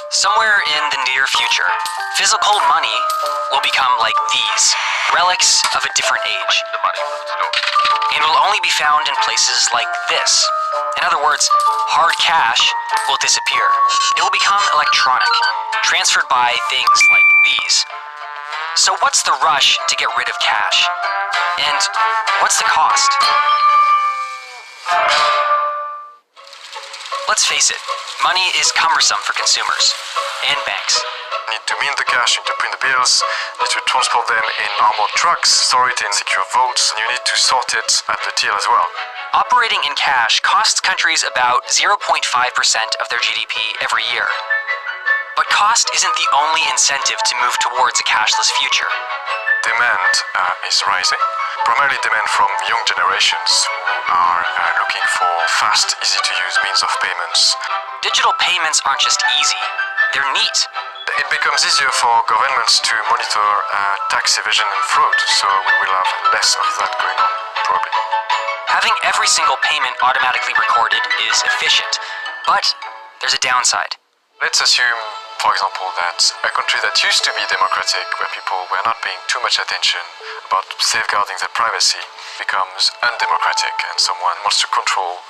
Somewhere in the near future, physical money will become like these, relics of a different age, and will only be found in places like this. In other words, hard cash will disappear. It will become electronic, transferred by things like these. So what's the rush to get rid of cash? And what's the cost? Let's face it, money is cumbersome for consumers and banks. You need to mint the cash, you need to print the bills, you need to transport them in armored trucks, store it in secure vaults, and you need to sort it at the till as well. Operating in cash costs countries about 0.5% of their GDP every year. But cost isn't the only incentive to move towards a cashless future. Demand is rising, primarily demand from young generations who are looking for fast, easy-to-use means of payments. Digital payments aren't just easy, they're neat. It becomes easier for governments to monitor tax evasion and fraud, so we will have less of that going on, probably. Having every single payment automatically recorded is efficient, but there's a downside. Let's assume, for example, that a country that used to be democratic, where people were not paying too much attention about safeguarding their privacy, becomes undemocratic and someone wants to control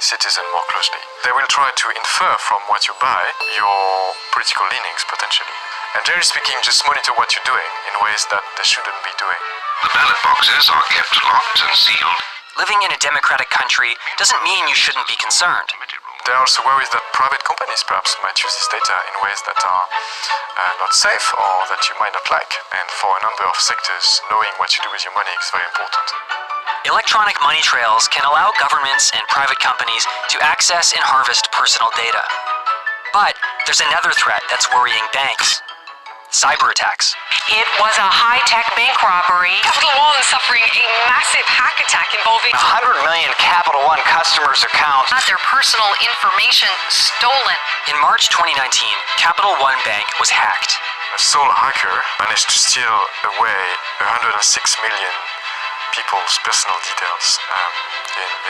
citizens more closely. They will try to infer from what you buy your political leanings, potentially. And generally speaking, just monitor what you're doing in ways that they shouldn't be doing. The ballot boxes are kept locked and sealed. Living in a democratic country doesn't mean you shouldn't be concerned. They're also worried that private companies perhaps might use this data in ways that are not safe or that you might not like. And for a number of sectors, knowing what you do with your money is very important. Electronic money trails can allow governments and private companies to access and harvest personal data. But there's another threat that's worrying banks: cyber attacks. It was a high-tech bank robbery. Capital One suffering a massive hack attack involving 100 million Capital One customers' accounts. had their personal information stolen. In March 2019, Capital One Bank was hacked. A sole hacker managed to steal away 106 million people's personal details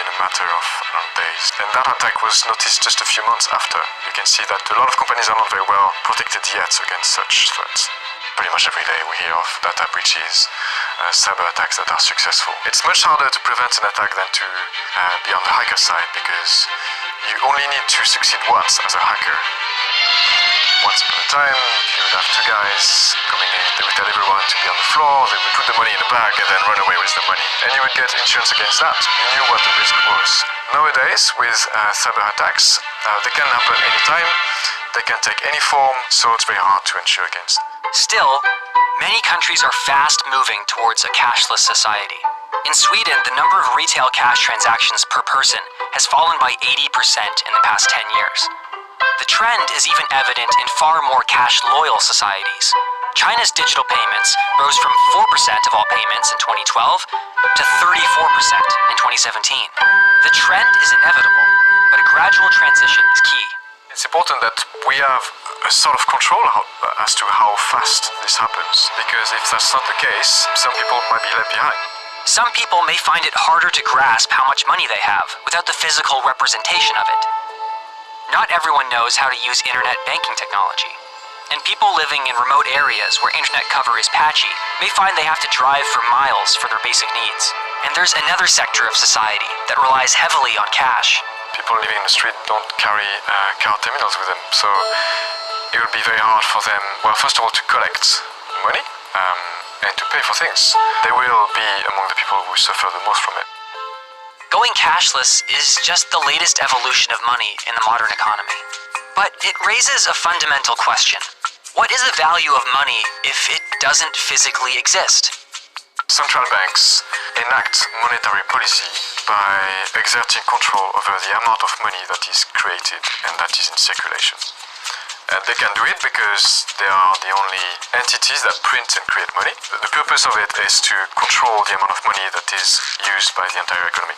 in a matter of days. And that attack was noticed just a few months after. You can see that a lot of companies are not very well protected yet against such threats. Pretty much every day we hear of data breaches, cyber attacks that are successful. It's much harder to prevent an attack than to be on the hacker side, because you only need to succeed once as a hacker. Once upon a time, you would have two guys coming in, they would tell everyone to be on the floor, they would put the money in a bag and then run away with the money. And you would get insurance against that. You knew what the risk was. Nowadays, with cyber attacks, they can happen anytime, they can take any form, so it's very hard to insure against. Still, many countries are fast moving towards a cashless society. In Sweden, the number of retail cash transactions per person has fallen by 80% in the past 10 years. The trend is even evident in far more cash-loyal societies. China's digital payments rose from 4% of all payments in 2012 to 34% in 2017. The trend is inevitable, but a gradual transition is key. It's important that we have a sort of control as to how fast this happens, because if that's not the case, some people might be left behind. Some people may find it harder to grasp how much money they have without the physical representation of it. Not everyone knows how to use internet banking technology, and people living in remote areas where internet cover is patchy may find they have to drive for miles for their basic needs. And there's another sector of society that relies heavily on cash. People living in the street don't carry card terminals with them, so it would be very hard for them, well, first of all, to collect money and to pay for things. They will be among the people who suffer the most from it. Going cashless is just the latest evolution of money in the modern economy. But it raises a fundamental question. What is the value of money if it doesn't physically exist? Central banks enact monetary policy by exerting control over the amount of money that is created and that is in circulation. And they can do it because they are the only entities that print and create money. The purpose of it is to control the amount of money that is used by the entire economy.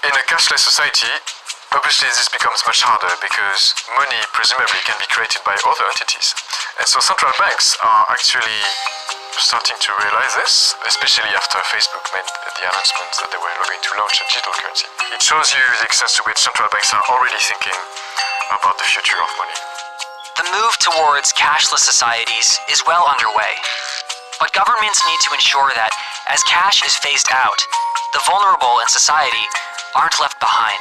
In a cashless society, obviously this becomes much harder because money presumably can be created by other entities. And so central banks are actually starting to realize this, especially after Facebook made the announcement that they were going to launch a digital currency. It shows you the extent to which central banks are already thinking about the future of money. The The move towards cashless societies is well underway, but governments need to ensure that as cash is phased out, the vulnerable in society aren't left behind.